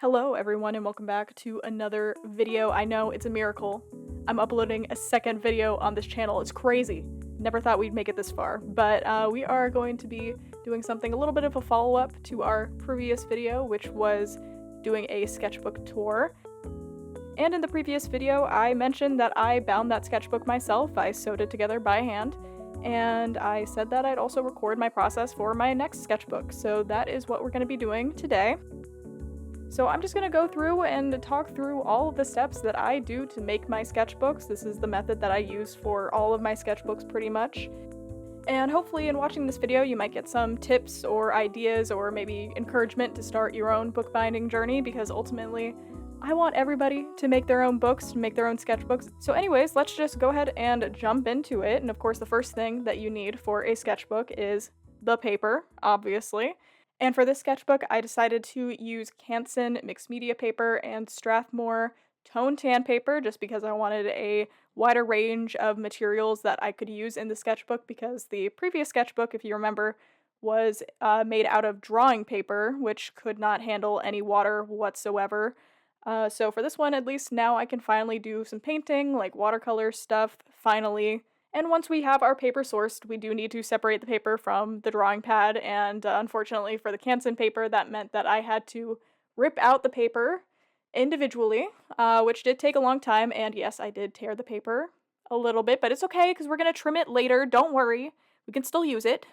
Hello everyone and welcome back to another video. I know it's a miracle. I'm uploading a second video on this channel. It's crazy. Never thought we'd make it this far, but we are going to be doing something a little bit of a follow-up to our previous video, which was doing a sketchbook tour. And in the previous video, I mentioned that I bound that sketchbook myself. I sewed it together by hand, and I said that I'd also record my process for my next sketchbook. So that is what we're going to be doing today. So I'm just going to go through and talk through all of the steps that I do to make my sketchbooks. This is the method that I use for all of my sketchbooks pretty much. And hopefully in watching this video you might get some tips or ideas or maybe encouragement to start your own bookbinding journey, because ultimately I want everybody to make their own books, to make their own sketchbooks. So anyways, let's just go ahead and jump into it. And of course the first thing that you need for a sketchbook is the paper, obviously. And for this sketchbook, I decided to use Canson mixed media paper and Strathmore tone tan paper just because I wanted a wider range of materials that I could use in the sketchbook, because the previous sketchbook, if you remember, was made out of drawing paper, which could not handle any water whatsoever. So for this one, at least now I can finally do some painting, like watercolor stuff, finally. And once we have our paper sourced, we do need to separate the paper from the drawing pad, and unfortunately for the Canson paper, that meant that I had to rip out the paper individually, which did take a long time, and yes, I did tear the paper a little bit, but it's okay because we're going to trim it later, don't worry, we can still use it.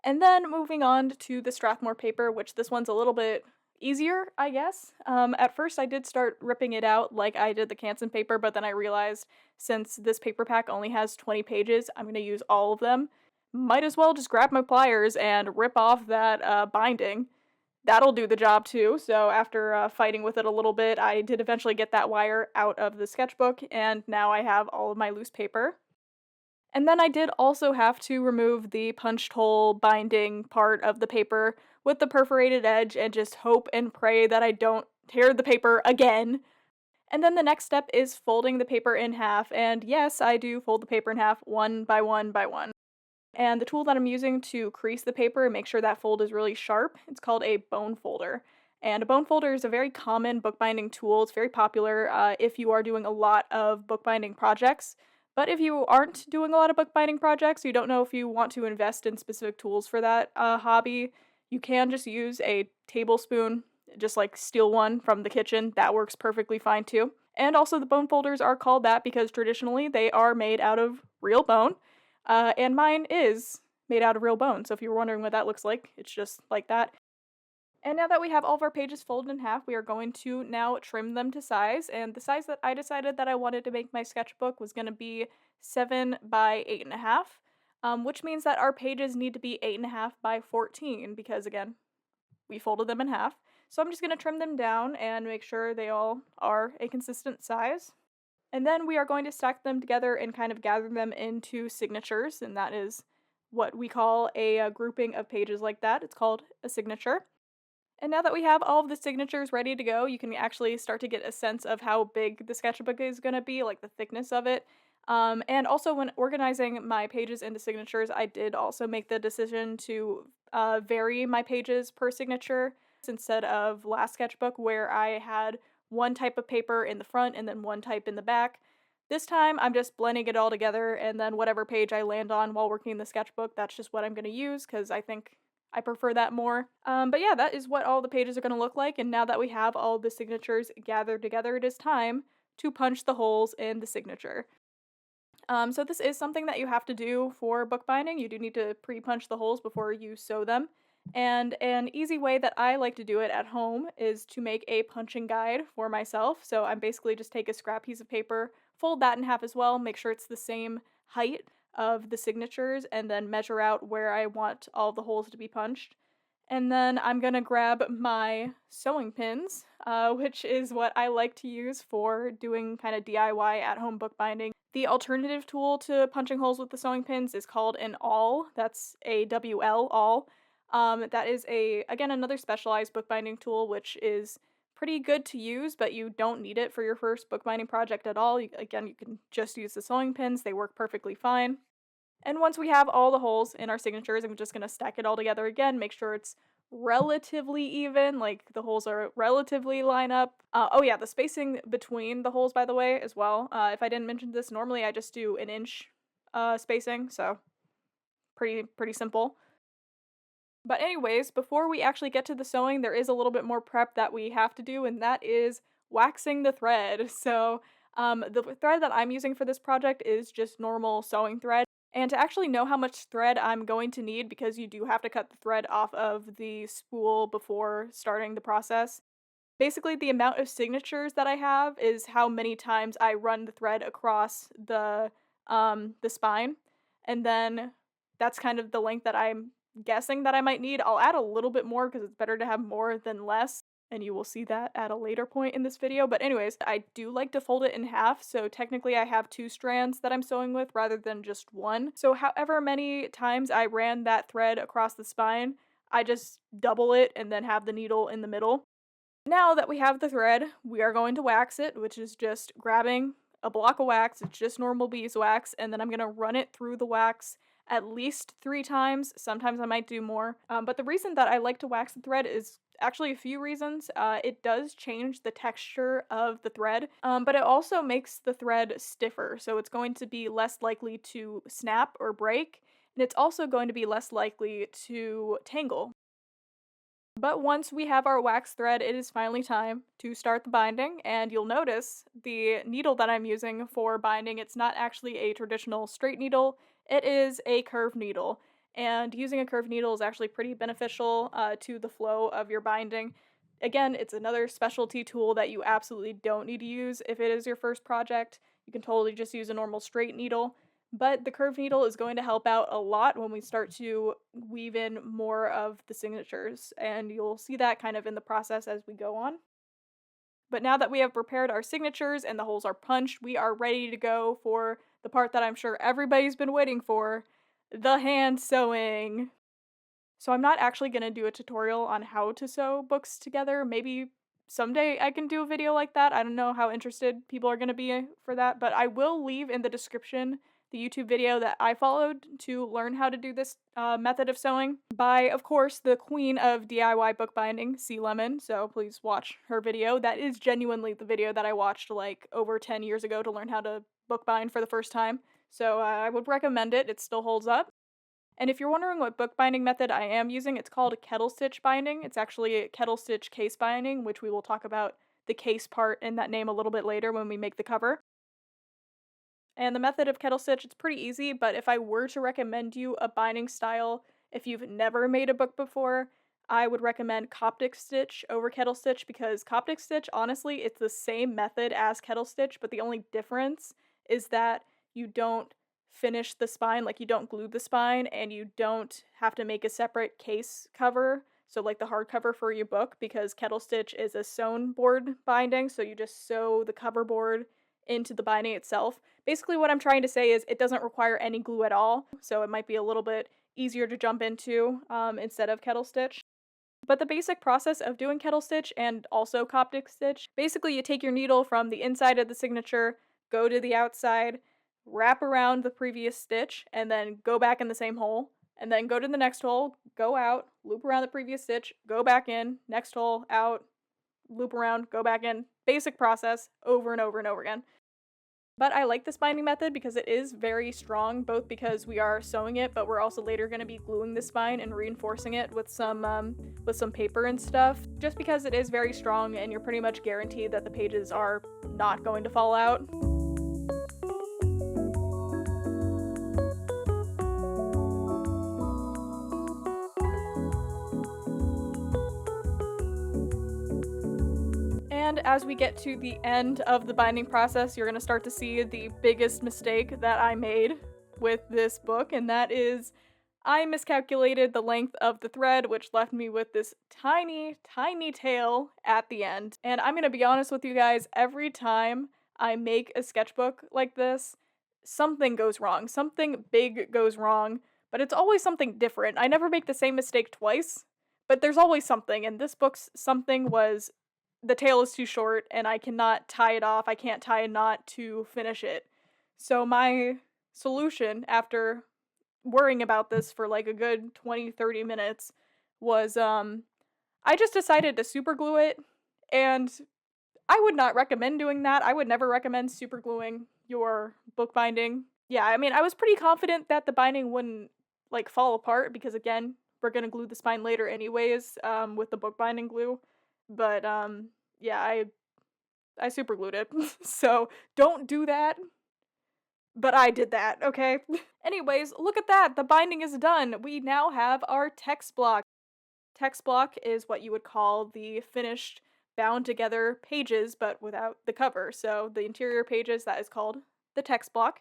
And then moving on to the Strathmore paper, which this one's a little bit easier, I guess. At first I did start ripping it out like I did the Canson paper, but then I realized since this paper pack only has 20 pages, I'm going to use all of them. Might as well just grab my pliers and rip off that binding. That'll do the job too. So after fighting with it a little bit, I did eventually get that wire out of the sketchbook, and now I have all of my loose paper. And then I did also have to remove the punched hole binding part of the paper with the perforated edge and just hope and pray that I don't tear the paper again. And then the next step is folding the paper in half, and yes, I do fold the paper in half one by one by one. And the tool that I'm using to crease the paper and make sure that fold is really sharp, it's called a bone folder. And a bone folder is a very common bookbinding tool. It's very popular if you are doing a lot of bookbinding projects. But if you aren't doing a lot of bookbinding projects, you don't know if you want to invest in specific tools for that hobby, you can just use a tablespoon, just like steal one from the kitchen. That works perfectly fine too. And also the bone folders are called that because traditionally they are made out of real bone, and mine is made out of real bone. So if you're wondering what that looks like, it's just like that. And now that we have all of our pages folded in half, we are going to now trim them to size. And the size that I decided that I wanted to make my sketchbook was going to be 7 by 8.5, which means that our pages need to be 8.5 by 14 because, again, we folded them in half. So I'm just going to trim them down and make sure they all are a consistent size. And then we are going to stack them together and kind of gather them into signatures, and that is what we call a grouping of pages like that. It's called a signature. And now that we have all of the signatures ready to go, you can actually start to get a sense of how big the sketchbook is going to be, like the thickness of it. And also when organizing my pages into signatures, I did also make the decision to vary my pages per signature instead of last sketchbook where I had one type of paper in the front and then one type in the back. This time I'm just blending it all together, and then whatever page I land on while working the sketchbook, that's just what I'm going to use because I think I prefer that more. But yeah, that is what all the pages are going to look like, and now that we have all the signatures gathered together, it is time to punch the holes in the signature. So this is something that you have to do for bookbinding. You do need to pre-punch the holes before you sew them. And an easy way that I like to do it at home is to make a punching guide for myself. So I'm basically just take a scrap piece of paper, fold that in half as well, make sure it's the same height of the signatures, and then measure out where I want all the holes to be punched. And then I'm gonna grab my sewing pins, which is what I like to use for doing kind of DIY at-home bookbinding. The alternative tool to punching holes with the sewing pins is called an awl. That's A-W-L, awl. That is again, another specialized bookbinding tool, which is pretty good to use, but you don't need it for your first bookbinding project at all. Again, you can just use the sewing pins. They work perfectly fine. And once we have all the holes in our signatures, I'm just going to stack it all together again, make sure it's relatively even, like the holes are relatively line up. Oh yeah, the spacing between the holes, by the way, as well. If I didn't mention this, normally I just do 1 inch spacing, so pretty simple. But anyways, before we actually get to the sewing, there is a little bit more prep that we have to do, and that is waxing the thread. So the thread that I'm using for this project is just normal sewing thread. And to actually know how much thread I'm going to need, because you do have to cut the thread off of the spool before starting the process, basically the amount of signatures that I have is how many times I run the thread across the spine, and then that's kind of the length that I'm guessing that I might need. I'll add a little bit more because it's better to have more than less, and you will see that at a later point in this video. But anyways, I do like to fold it in half, so technically I have 2 strands that I'm sewing with rather than just one. So however many times I ran that thread across the spine, I just double it and then have the needle in the middle. Now that we have the thread, we are going to wax it, which is just grabbing a block of wax. It's just normal beeswax, and then I'm going to run it through the wax at least 3 times. Sometimes I might do more. But the reason that I like to wax the thread is actually a few reasons. It does change the texture of the thread, but it also makes the thread stiffer, so it's going to be less likely to snap or break, and it's also going to be less likely to tangle. But once we have our wax thread, it is finally time to start the binding, and you'll notice the needle that I'm using for binding, it's not actually a traditional straight needle, it is a curved needle. And using a curved needle is actually pretty beneficial to the flow of your binding. Again, it's another specialty tool that you absolutely don't need to use if it is your first project. You can totally just use a normal straight needle. But the curved needle is going to help out a lot when we start to weave in more of the signatures, and you'll see that kind of in the process as we go on. But now that we have prepared our signatures and the holes are punched, we are ready to go for the part that I'm sure everybody's been waiting for, the hand sewing. So I'm not actually going to do a tutorial on how to sew books together. Maybe someday I can do a video like that. I don't know how interested people are going to be for that, but I will leave in the description the YouTube video that I followed to learn how to do this method of sewing by, of course, the queen of DIY bookbinding, C Lemon, so please watch her video. That is genuinely the video that I watched like over 10 years ago to learn how to bookbind for the first time, so I would recommend it. It still holds up. And if you're wondering what bookbinding method I am using, it's called Kettle Stitch Binding. It's actually a Kettle Stitch case binding, which we will talk about the case part in that name a little bit later when we make the cover. And the method of kettle stitch, it's pretty easy, but if I were to recommend you a binding style, if you've never made a book before, I would recommend Coptic Stitch over Kettle Stitch, because Coptic Stitch, honestly, it's the same method as Kettle Stitch, but the only difference is that you don't finish the spine, like you don't glue the spine, and you don't have to make a separate case cover, so like the hardcover for your book, because Kettle Stitch is a sewn board binding, so you just sew the cover board into the binding itself. Basically what I'm trying to say is it doesn't require any glue at all, so it might be a little bit easier to jump into instead of Kettle Stitch. But the basic process of doing Kettle Stitch and also Coptic Stitch, basically you take your needle from the inside of the signature, go to the outside, wrap around the previous stitch, and then go back in the same hole, and then go to the next hole, go out, loop around the previous stitch, go back in, next hole, out, loop around, go back in. Basic process over and over and over again. But I like this binding method because it is very strong, both because we are sewing it, but we're also later going to be gluing the spine and reinforcing it with some paper and stuff, just because it is very strong and you're pretty much guaranteed that the pages are not going to fall out. And as we get to the end of the binding process, you're going to start to see the biggest mistake that I made with this book, and that is I miscalculated the length of the thread, which left me with this tiny, tiny tail at the end. And I'm going to be honest with you guys, every time I make a sketchbook like this, something goes wrong. Something big goes wrong, but it's always something different. I never make the same mistake twice, but there's always something, and this book's something was the tail is too short and I cannot tie it off. I can't tie a knot to finish it. So my solution, after worrying about this for like a good 20-30 minutes, was, I just decided to super glue it, and I would not recommend doing that. I would never recommend super gluing your bookbinding. Yeah, I mean, I was pretty confident that the binding wouldn't, like, fall apart because, again, we're gonna glue the spine later anyways, with the bookbinding glue. But, yeah, I super glued it. So, don't do that. But I did that, okay? Anyways, look at that, the binding is done. We now have our text block. Text block is what you would call the finished bound together pages, but without the cover. So the interior pages, that is called the text block.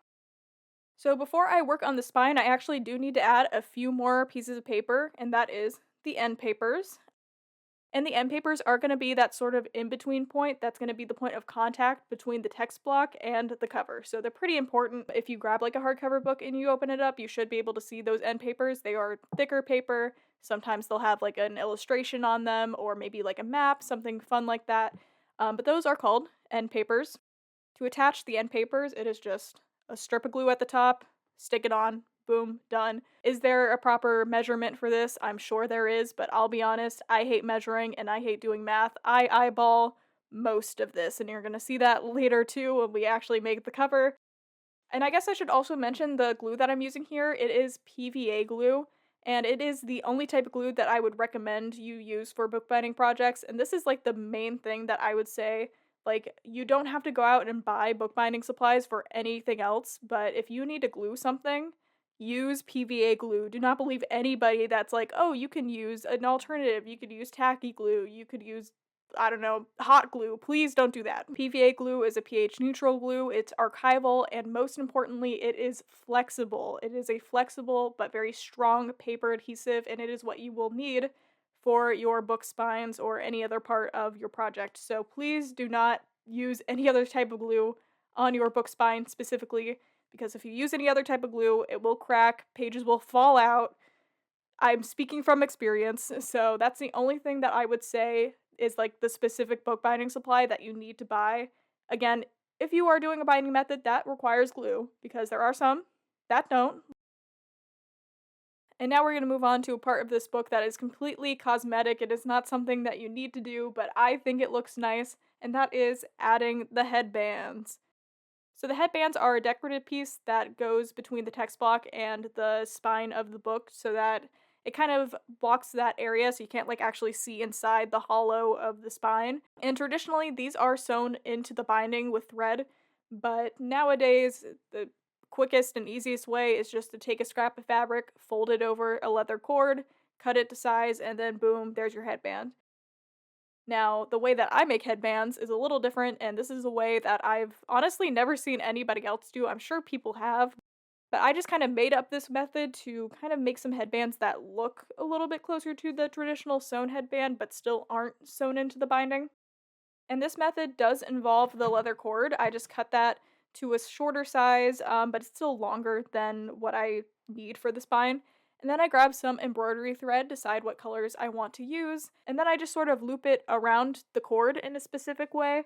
So before I work on the spine, I actually do need to add a few more pieces of paper, and that is the end papers. And the end papers are going to be that sort of in-between point. That's going to be the point of contact between the text block and the cover. So they're pretty important. If you grab like a hardcover book and you open it up, you should be able to see those end papers. They are thicker paper. Sometimes they'll have like an illustration on them or maybe like a map, something fun like that. But those are called end papers. To attach the end papers, it is just a strip of glue at the top, stick it on, boom, done. Is there a proper measurement for this? I'm sure there is, but I'll be honest, I hate measuring and I hate doing math. I eyeball most of this, and you're gonna see that later too when we actually make the cover. And I guess I should also mention the glue that I'm using here. It is PVA glue, and it is the only type of glue that I would recommend you use for bookbinding projects, and this is like the main thing that I would say. Like, you don't have to go out and buy bookbinding supplies for anything else, but if you need to glue something, use PVA glue. Do not believe anybody that's like, oh, you can use an alternative. You could use tacky glue. You could use, I don't know, hot glue. Please don't do that. PVA glue is a pH neutral glue. It's archival, and most importantly, it is flexible. It is a flexible but very strong paper adhesive, and it is what you will need for your book spines or any other part of your project. So please do not use any other type of glue on your book spine specifically, because if you use any other type of glue, it will crack, pages will fall out. I'm speaking from experience, so that's the only thing that I would say is like the specific bookbinding supply that you need to buy. Again, if you are doing a binding method that requires glue, because there are some that don't. And now we're going to move on to a part of this book that is completely cosmetic. It is not something that you need to do, but I think it looks nice, and that is adding the headbands. So the headbands are a decorative piece that goes between the text block and the spine of the book so that it kind of blocks that area so you can't like actually see inside the hollow of the spine. And traditionally these are sewn into the binding with thread, but nowadays the quickest and easiest way is just to take a scrap of fabric, fold it over a leather cord, cut it to size, and then boom, there's your headband. Now, the way that I make headbands is a little different, and this is a way that I've honestly never seen anybody else do. I'm sure people have, but I just kind of made up this method to kind of make some headbands that look a little bit closer to the traditional sewn headband, but still aren't sewn into the binding. And this method does involve the leather cord. I just cut that to a shorter size, but it's still longer than what I need for the spine. And then I grab some embroidery thread, decide what colors I want to use, and then I just sort of loop it around the cord in a specific way.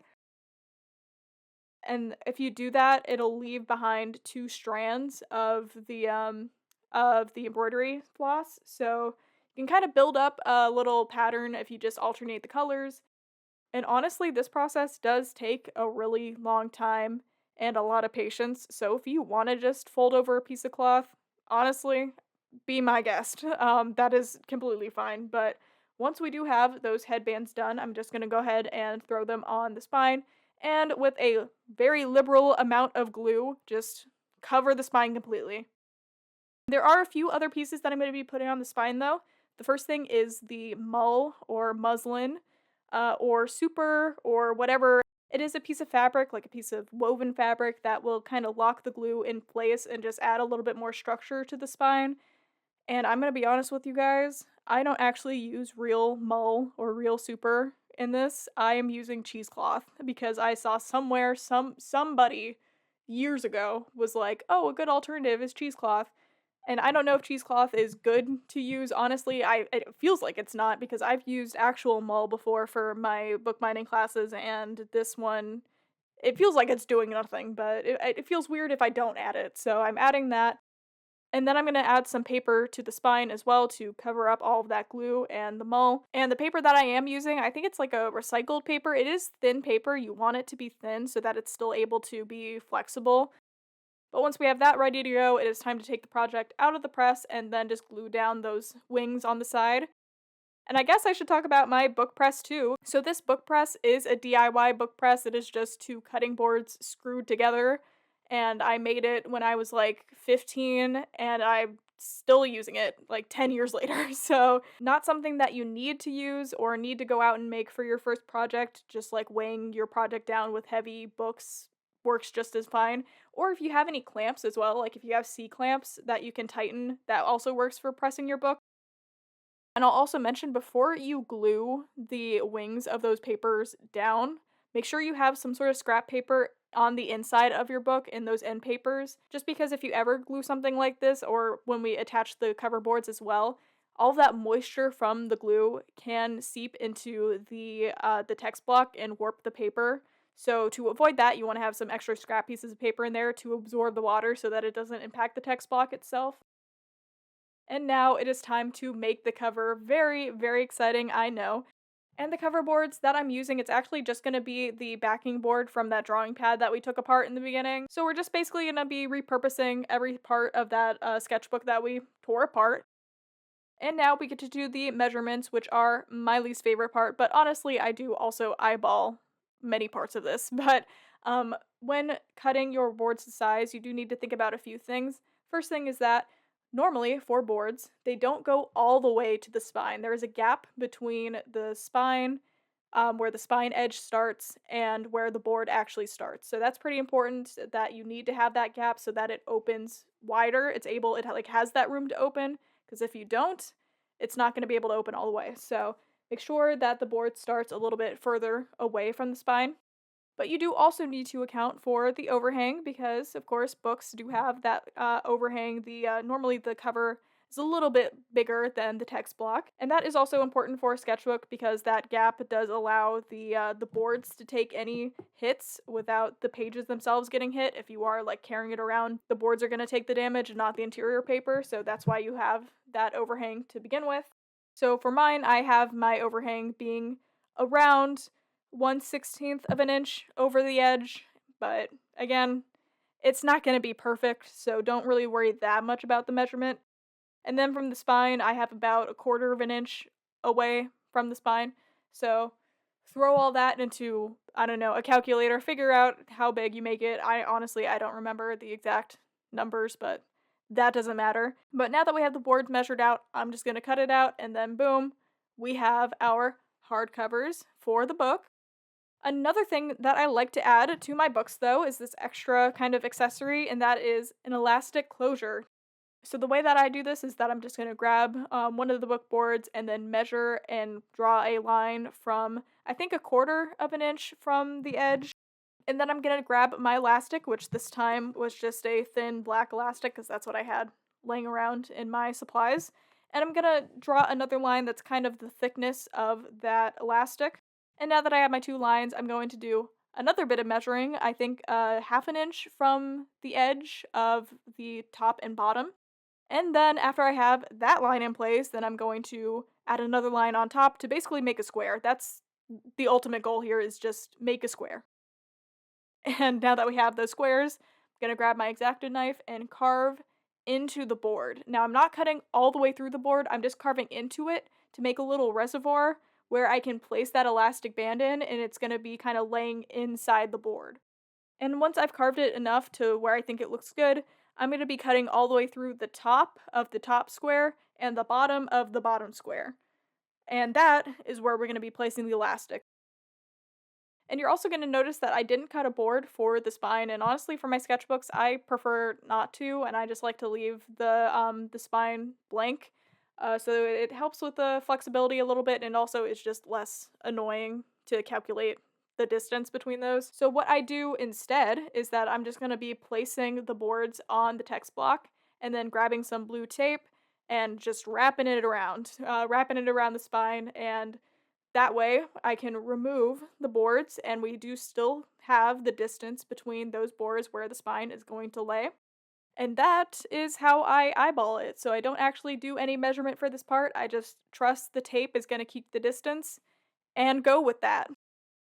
And if you do that, it'll leave behind two strands of the embroidery floss. So you can kind of build up a little pattern if you just alternate the colors. And honestly, this process does take a really long time and a lot of patience. So if you want to just fold over a piece of cloth, honestly, be my guest. That is completely fine. But once we do have those headbands done, I'm just going to go ahead and throw them on the spine. And with a very liberal amount of glue, just cover the spine completely. There are a few other pieces that I'm going to be putting on the spine though. The first thing is the mull or muslin or super or whatever. It is a piece of fabric, like a piece of woven fabric that will kind of lock the glue in place and just add a little bit more structure to the spine. And I'm going to be honest with you guys, I don't actually use real mull or real super in this. I am using cheesecloth because I saw somewhere somebody years ago was like, "Oh, a good alternative is cheesecloth." And I don't know if cheesecloth is good to use, honestly. It feels like it's not because I've used actual mull before for my bookbinding classes, and this one, it feels like it's doing nothing, but it feels weird if I don't add it. So I'm adding that. And then I'm going to add some paper to the spine as well to cover up all of that glue and the mull. And the paper that I am using, I think it's like a recycled paper. It is thin paper. You want it to be thin so that it's still able to be flexible. But once we have that ready to go, it is time to take the project out of the press and then just glue down those wings on the side. And I guess I should talk about my book press too. So this book press is a DIY book press. It is just 2 cutting boards screwed together. And I made it when I was like 15 and I'm still using it like 10 years later. So not something that you need to use or need to go out and make for your first project. Just like weighing your project down with heavy books works just as fine. Or if you have any clamps as well, like if you have C-clamps that you can tighten, that also works for pressing your book. And I'll also mention, before you glue the wings of those papers down, make sure you have some sort of scrap paper on the inside of your book in those end papers, just because if you ever glue something like this, or when we attach the cover boards as well, all of that moisture from the glue can seep into the text block and warp the paper. So to avoid that, you want to have some extra scrap pieces of paper in there to absorb the water so that it doesn't impact the text block itself. And now it is time to make the cover. Very, very exciting, I know. And the cover boards that I'm using, it's actually just going to be the backing board from that drawing pad that we took apart in the beginning. So we're just basically going to be repurposing every part of that sketchbook that we tore apart. And now we get to do the measurements, which are my least favorite part, but honestly, I do also eyeball many parts of this. But when cutting your boards to size, you do need to think about a few things. First thing is that normally, for boards, they don't go all the way to the spine. There is a gap between the spine, where the spine edge starts, and where the board actually starts. So that's pretty important, that you need to have that gap so that it opens wider. It like has that room to open, because if you don't, it's not going to be able to open all the way. So make sure that the board starts a little bit further away from the spine. But you do also need to account for the overhang because, of course, books do have that overhang. Normally the cover is a little bit bigger than the text block, and that is also important for a sketchbook because that gap does allow the boards to take any hits without the pages themselves getting hit. If you are like carrying it around, the boards are going to take the damage and not the interior paper, so that's why you have that overhang to begin with. So for mine, I have my overhang being around 1/16 of an inch over the edge, but again, it's not going to be perfect, so don't really worry that much about the measurement. And then from the spine, I have about 1/4 of an inch away from the spine, so throw all that into, I don't know, a calculator, figure out how big you make it. I don't remember the exact numbers, but that doesn't matter. But now that we have the board measured out, I'm just going to cut it out, and then boom, we have our hardcovers for the book. Another thing that I like to add to my books, though, is this extra kind of accessory, and that is an elastic closure. So the way that I do this is that I'm just going to grab one of the book boards and then measure and draw a line from, I think, 1/4 of an inch from the edge. And then I'm going to grab my elastic, which this time was just a thin black elastic because that's what I had laying around in my supplies. And I'm going to draw another line that's kind of the thickness of that elastic. And now that I have my 2 lines, I'm going to do another bit of measuring, I think 1/2 an inch from the edge of the top and bottom. And then after I have that line in place, then I'm going to add another line on top to basically make a square. That's the ultimate goal here, is just make a square. And now that we have those squares, I'm going to grab my X-Acto knife and carve into the board. Now I'm not cutting all the way through the board, I'm just carving into it to make a little reservoir where I can place that elastic band in, and it's going to be kind of laying inside the board. And once I've carved it enough to where I think it looks good, I'm going to be cutting all the way through the top of the top square and the bottom of the bottom square. And that is where we're going to be placing the elastic. And you're also going to notice that I didn't cut a board for the spine, and honestly for my sketchbooks I prefer not to, and I just like to leave the spine blank. So it helps with the flexibility a little bit, and also it's just less annoying to calculate the distance between those. So what I do instead is that I'm just going to be placing the boards on the text block and then grabbing some blue tape and just wrapping it around the spine, and that way I can remove the boards and we do still have the distance between those boards where the spine is going to lay. And that is how I eyeball it. So I don't actually do any measurement for this part. I just trust the tape is going to keep the distance and go with that.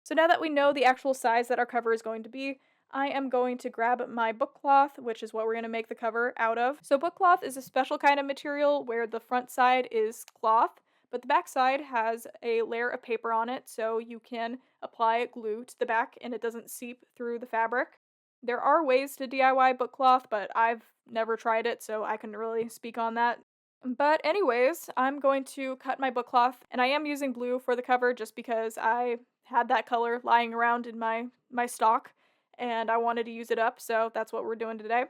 So now that we know the actual size that our cover is going to be, I am going to grab my book cloth, which is what we're going to make the cover out of. So book cloth is a special kind of material where the front side is cloth, but the back side has a layer of paper on it, so you can apply glue to the back and it doesn't seep through the fabric. There are ways to DIY book cloth, but I've never tried it, so I couldn't really speak on that. But anyways, I'm going to cut my book cloth, and I am using blue for the cover just because I had that color lying around in my stock, and I wanted to use it up, so that's what we're doing today.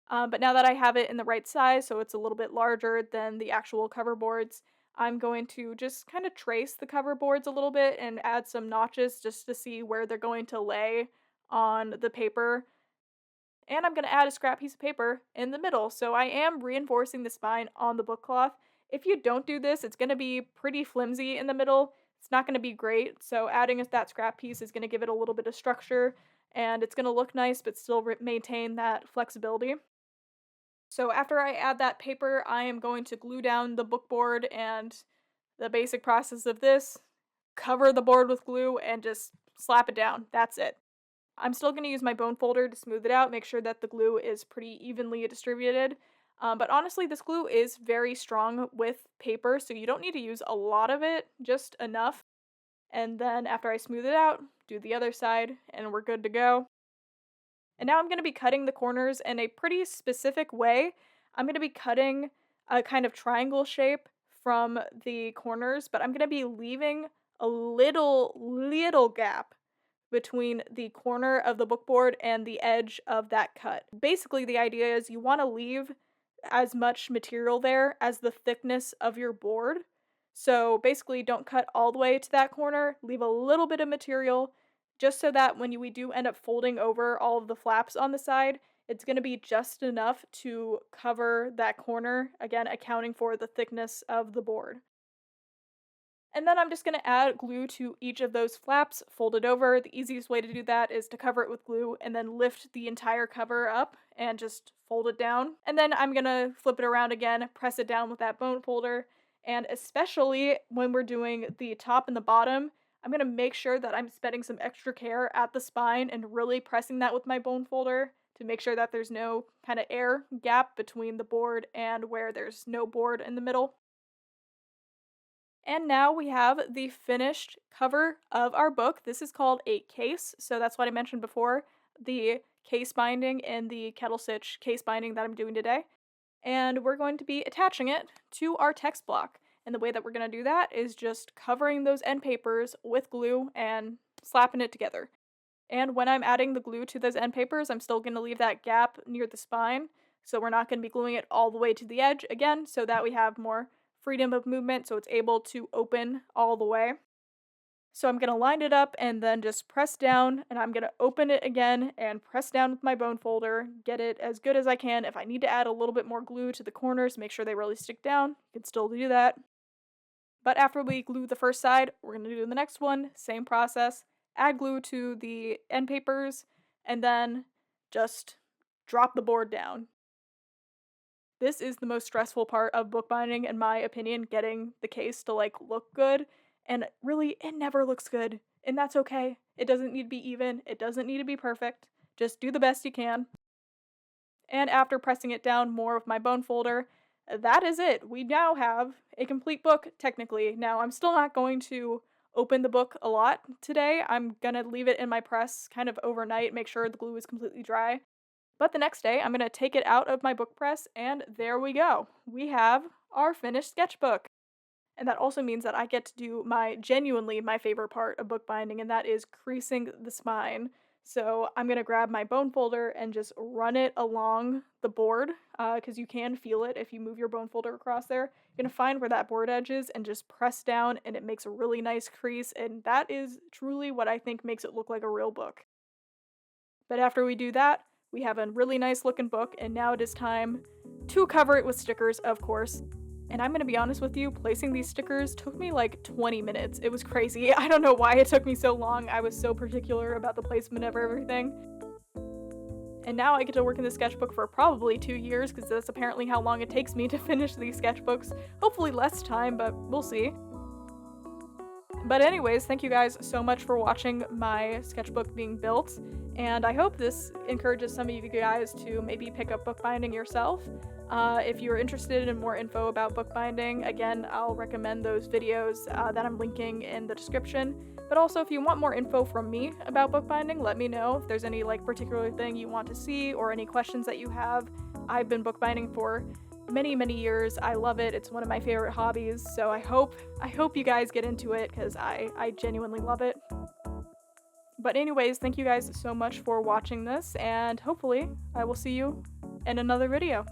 But now that I have it in the right size, so it's a little bit larger than the actual cover boards, I'm going to just kind of trace the cover boards a little bit and add some notches just to see where they're going to lay on the paper. And I'm going to add a scrap piece of paper in the middle, so I am reinforcing the spine on the book cloth. If you don't do this, it's going to be pretty flimsy in the middle. It's not going to be great, so adding that scrap piece is going to give it a little bit of structure, and it's going to look nice but still maintain that flexibility. So after I add that paper, I am going to glue down the book board, and the basic process of this, cover the board with glue and just slap it down. That's it. I'm still going to use my bone folder to smooth it out, make sure that the glue is pretty evenly distributed. But honestly, this glue is very strong with paper, so you don't need to use a lot of it, just enough. And then after I smooth it out, do the other side, and we're good to go. And now I'm going to be cutting the corners in a pretty specific way. I'm going to be cutting a kind of triangle shape from the corners, but I'm going to be leaving a little gap between the corner of the bookboard and the edge of that cut. Basically, the idea is you want to leave as much material there as the thickness of your board. So basically, don't cut all the way to that corner, leave a little bit of material, just so that when we do end up folding over all of the flaps on the side, it's going to be just enough to cover that corner, again, accounting for the thickness of the board. And then I'm just going to add glue to each of those flaps, fold it over. The easiest way to do that is to cover it with glue and then lift the entire cover up and just fold it down. And then I'm going to flip it around again, press it down with that bone folder. And especially when we're doing the top and the bottom, I'm going to make sure that I'm spending some extra care at the spine and really pressing that with my bone folder to make sure that there's no kind of air gap between the board and where there's no board in the middle. And now we have the finished cover of our book. This is called a case, so that's what I mentioned before, the case binding and the Kettle Stitch case binding that I'm doing today. And we're going to be attaching it to our text block. And the way that we're going to do that is just covering those end papers with glue and slapping it together. And when I'm adding the glue to those end papers, I'm still going to leave that gap near the spine, so we're not going to be gluing it all the way to the edge again, so that we have more freedom of movement so it's able to open all the way. So I'm going to line it up and then just press down, and I'm going to open it again and press down with my bone folder, get it as good as I can. If I need to add a little bit more glue to the corners, make sure they really stick down, you can still do that. But after we glue the first side, we're going to do the next one, same process, add glue to the end papers, and then just drop the board down. This is the most stressful part of bookbinding, in my opinion, getting the case to look good, and really, it never looks good, and that's okay. It doesn't need to be even, it doesn't need to be perfect, just do the best you can. And after pressing it down more with my bone folder, that is it. We now have a complete book, technically. Now, I'm still not going to open the book a lot today. I'm gonna leave it in my press kind of overnight, make sure the glue is completely dry. But the next day, I'm going to take it out of my book press, and there we go. We have our finished sketchbook. And that also means that I get to do genuinely my favorite part of bookbinding, and that is creasing the spine. So I'm going to grab my bone folder and just run it along the board, because you can feel it if you move your bone folder across there. You're going to find where that board edge is and just press down, and it makes a really nice crease, and that is truly what I think makes it look like a real book. But after we do that, we have a really nice looking book, and now it is time to cover it with stickers, of course. And I'm going to be honest with you, placing these stickers took me like 20 minutes. It was crazy. I don't know why it took me so long. I was so particular about the placement of everything. And now I get to work in the sketchbook for probably 2 years, because that's apparently how long it takes me to finish these sketchbooks. Hopefully less time, but we'll see. But anyways, thank you guys so much for watching my sketchbook being built, and I hope this encourages some of you guys to maybe pick up bookbinding yourself. If you're interested in more info about bookbinding, again, I'll recommend those videos that I'm linking in the description. But also, if you want more info from me about bookbinding, let me know if there's any particular thing you want to see or any questions that you have. I've been bookbinding for many years. I love it. It's one of my favorite hobbies, so I hope you guys get into it, because I genuinely love it. But anyways, thank you guys so much for watching this, and hopefully I will see you in another video.